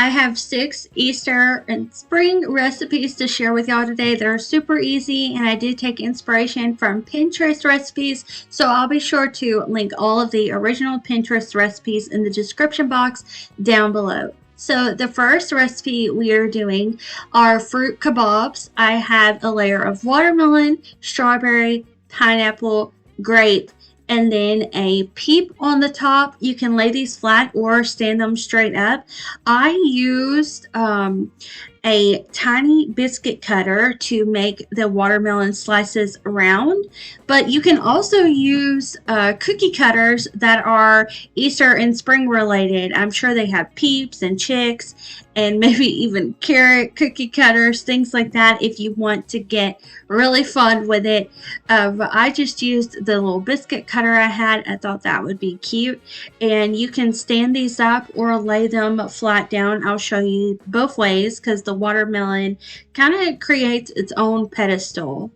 I have 6 Easter and spring recipes to share with y'all today that are super easy, and I did take inspiration from Pinterest recipes, so I'll be sure to link all of the original Pinterest recipes in the description box down below. So the first recipe we are doing are fruit kebabs. I have a layer of watermelon, strawberry, pineapple, grape, and then a peep on the top. You can lay these flat or stand them straight up. I used a tiny biscuit cutter to make the watermelon slices round, but you can also use cookie cutters that are Easter and spring related. I'm sure they have peeps and chicks and maybe even carrot cookie cutters, things like that, if you want to get really fun with it. But I just used the little biscuit cutter I had. I thought that would be cute. And you can stand these up or lay them flat down. I'll show you both ways because the watermelon kind of creates its own pedestal.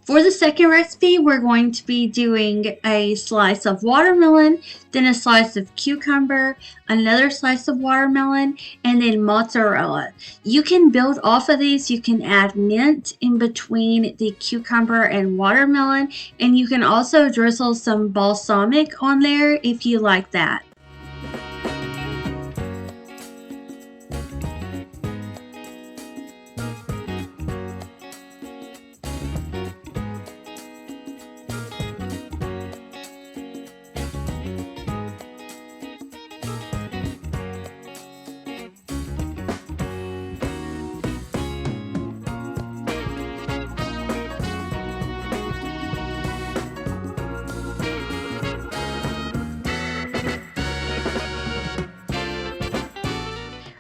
For the second recipe, we're going to be doing a slice of watermelon, then a slice of cucumber, another slice of watermelon, and then mozzarella. You can build off of these. You can add mint in between the cucumber and watermelon, and you can also drizzle some balsamic on there if you like that.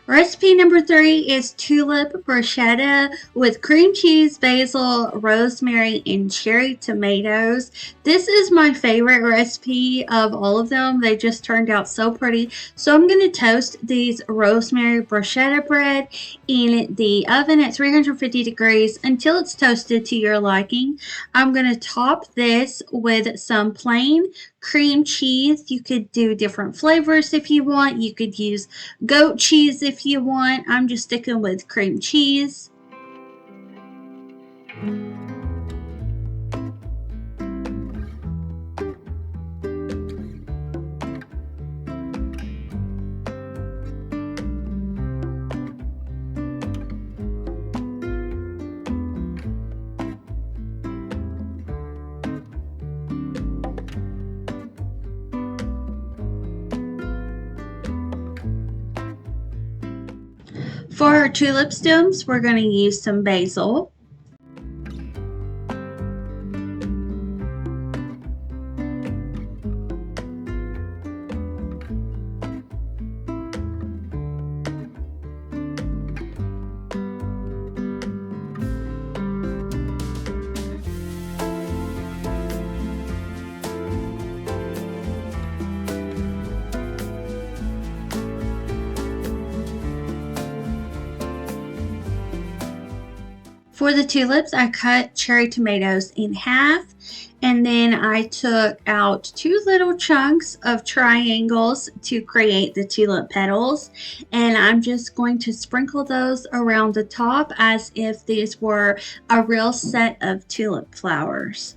Recipe number 3 is Tulip bruschetta with cream cheese, basil, rosemary, and cherry tomatoes. This is my favorite recipe of all of them. They just turned out so pretty. So I'm going to toast these rosemary bruschetta bread in the oven at 350 degrees until it's toasted to your liking. I'm going to top this with some plain cream cheese. You could do different flavors if you want. You could use goat cheese if you want. I'm just sticking with cream cheese. For our tulip stems, we're going to use some basil. For the tulips, I cut cherry tomatoes in half, and then I took out 2 little chunks of triangles to create the tulip petals, and I'm just going to sprinkle those around the top as if these were a real set of tulip flowers.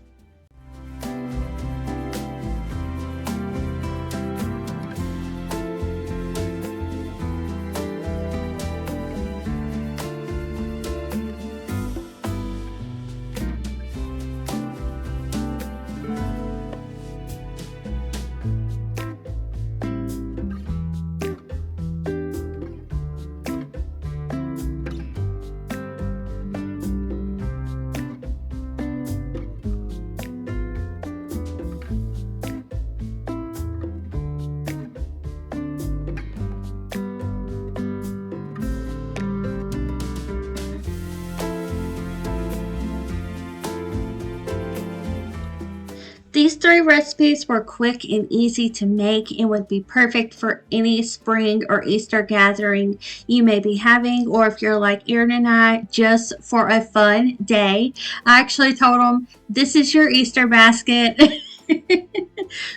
These 3 recipes were quick and easy to make and would be perfect for any spring or Easter gathering you may be having, or if you're like Erin and I, just for a fun day. I actually told them, this is your Easter basket.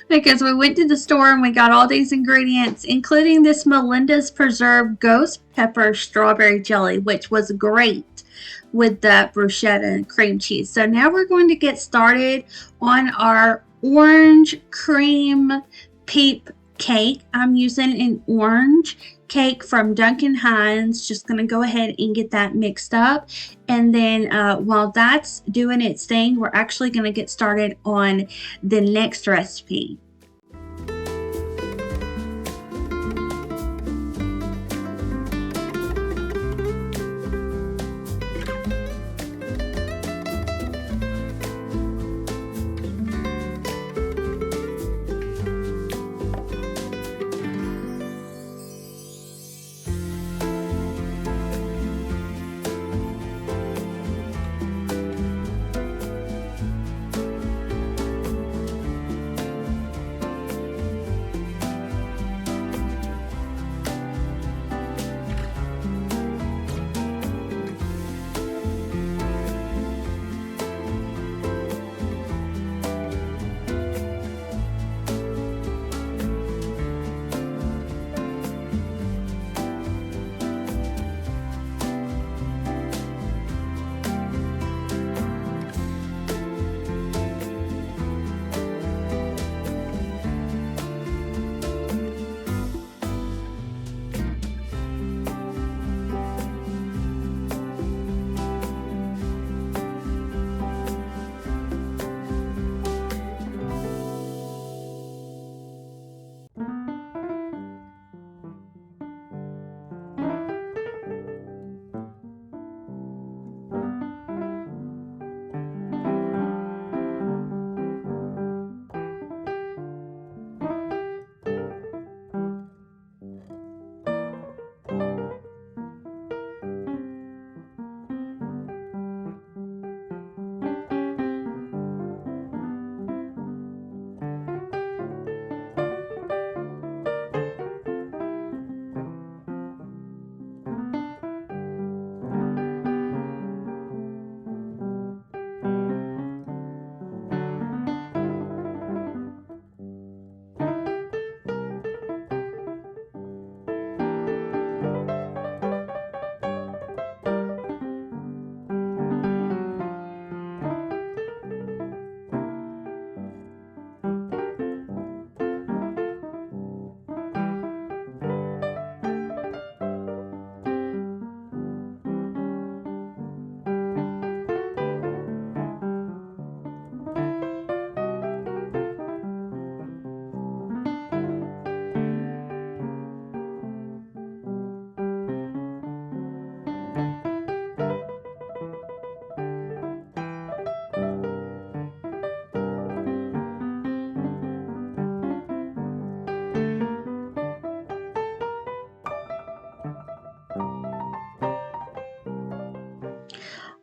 Because we went to the store and we got all these ingredients, including this Melinda's Preserved Ghost Pepper Strawberry Jelly, which was great with the bruschetta and cream cheese. So now we're going to get started on our orange cream peep cake. I'm using an orange cake from Duncan Hines. Just going to go ahead and get that mixed up. And then while that's doing its thing, we're actually going to get started on the next recipe.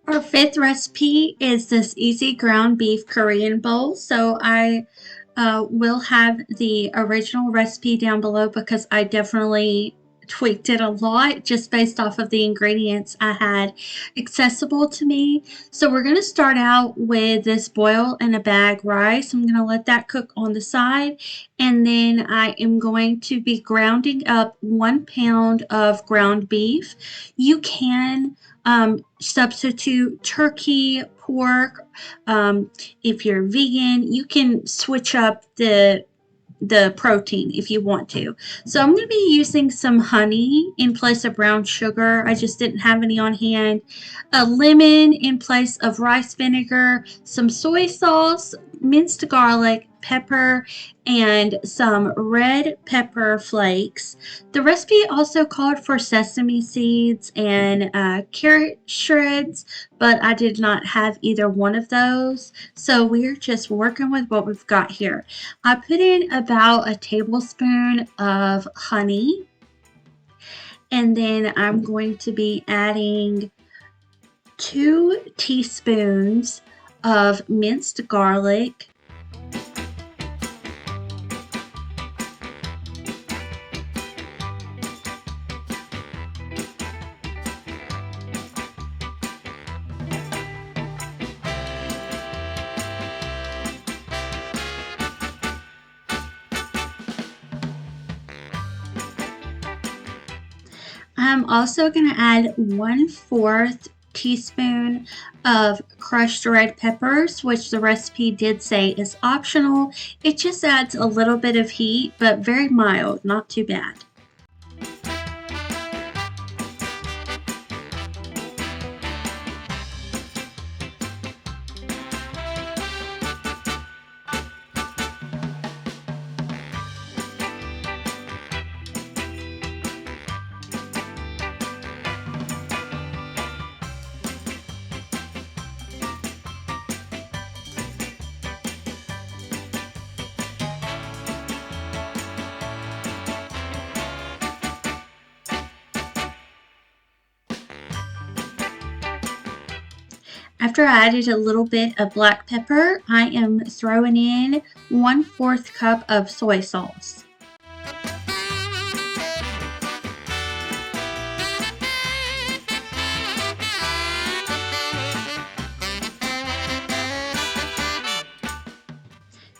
Our 5th recipe is this easy ground beef Korean bowl. So I will have the original recipe down below because I definitely tweaked it a lot just based off of the ingredients I had accessible to me. So we're going to start out with this boil in a bag rice. I'm going to let that cook on the side, and then I am going to be grounding up 1 pound of ground beef. You can substitute turkey, pork. If you're vegan, you can switch up the protein if you want to. So I'm going to be using some honey in place of brown sugar. I just didn't have any on hand. A lemon in place of rice vinegar, some soy sauce, minced garlic, pepper, and some red pepper flakes. The recipe also called for sesame seeds and carrot shreds, but I did not have either one of those. So we're just working with what we've got here. I put in about a tablespoon of honey, and then I'm going to be adding 2 teaspoons of minced garlic, I'm also going to add 1/4 teaspoon of crushed red peppers, which the recipe did say is optional. It just adds a little bit of heat, but very mild, not too bad. After I added a little bit of black pepper, I am throwing in 1/4 cup of soy sauce.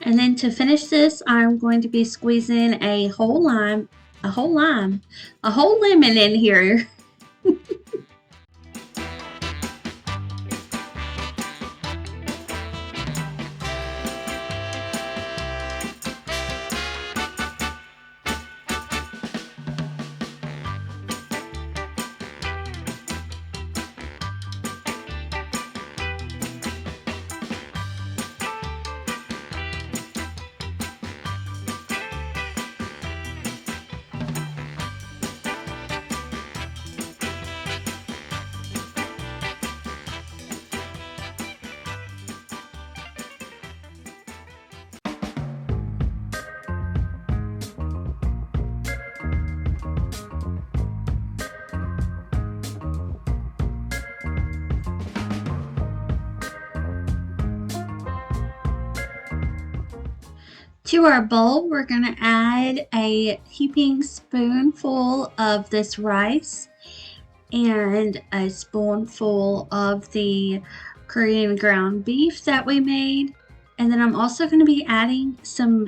And then to finish this, I'm going to be squeezing a whole lemon in here. To our bowl, we're going to add a heaping spoonful of this rice and a spoonful of the Korean ground beef that we made. And then I'm also going to be adding some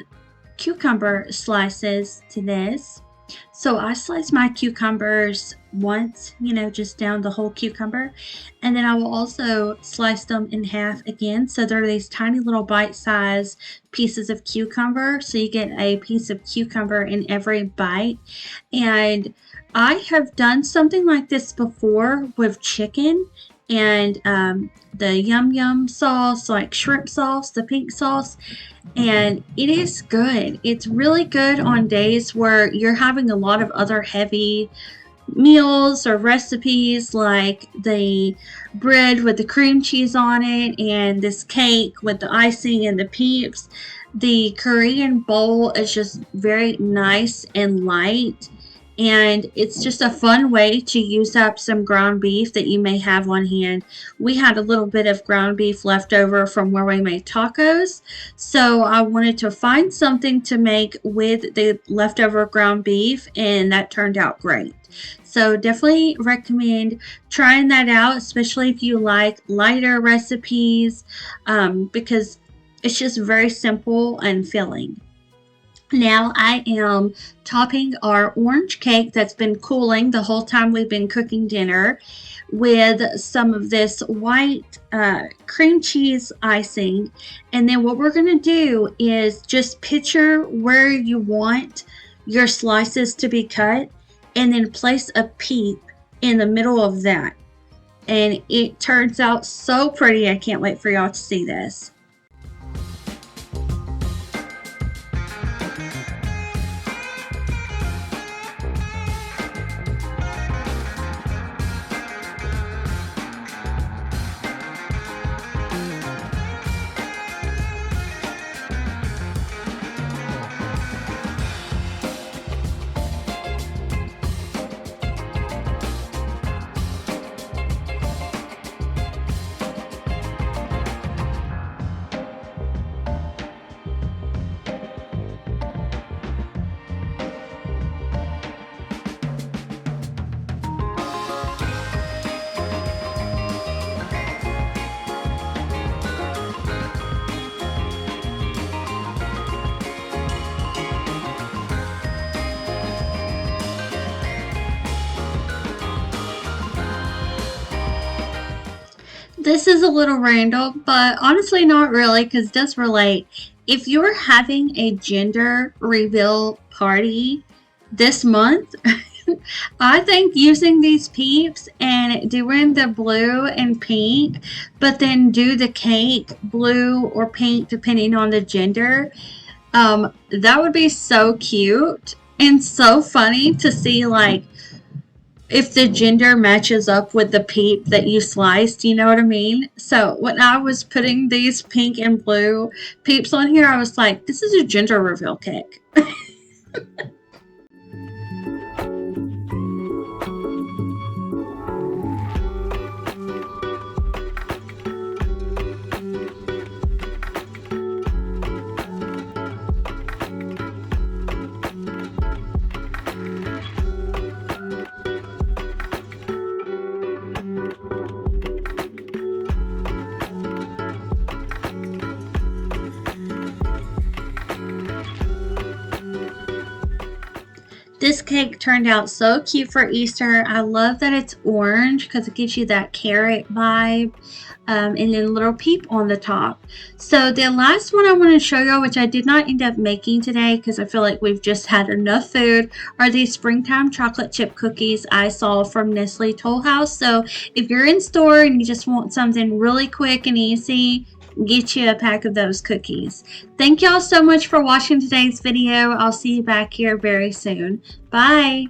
cucumber slices to this. So I slice my cucumbers once, just down the whole cucumber. And then I will also slice them in half again. So they're these tiny little bite-sized pieces of cucumber. So you get a piece of cucumber in every bite. And I have done something like this before with chicken and the yum yum sauce, like shrimp sauce, the pink sauce, and it is good. It's really good on days where you're having a lot of other heavy meals or recipes, like the bread with the cream cheese on it and this cake with the icing and the peeps. The Korean bowl is just very nice and light. And it's just a fun way to use up some ground beef that you may have on hand. We had a little bit of ground beef left over from where we made tacos. So I wanted to find something to make with the leftover ground beef, and that turned out great. So definitely recommend trying that out, especially if you like lighter recipes, because it's just very simple and filling. Now I am topping our orange cake that's been cooling the whole time we've been cooking dinner with some of this white cream cheese icing. And then what we're going to do is just picture where you want your slices to be cut and then place a peep in the middle of that. And it turns out so pretty. I can't wait for y'all to see this. This is a little random, but honestly not really because it does relate. If you're having a gender reveal party this month, I think using these peeps and doing the blue and pink, but then do the cake blue or pink depending on the gender, that would be so cute and so funny to see, like, if the gender matches up with the peep that you sliced, you know what I mean? So when I was putting these pink and blue peeps on here, I was like, this is a gender reveal cake. This cake turned out so cute for Easter. I love that it's orange because it gives you that carrot vibe. And then a little peep on the top. So the last one I want to show you, which I did not end up making today because I feel like we've just had enough food, are these springtime chocolate chip cookies I saw from Nestle Toll House. So if you're in store and you just want something really quick and easy, get you a pack of those cookies. Thank y'all so much for watching today's video. I'll see you back here very soon. Bye.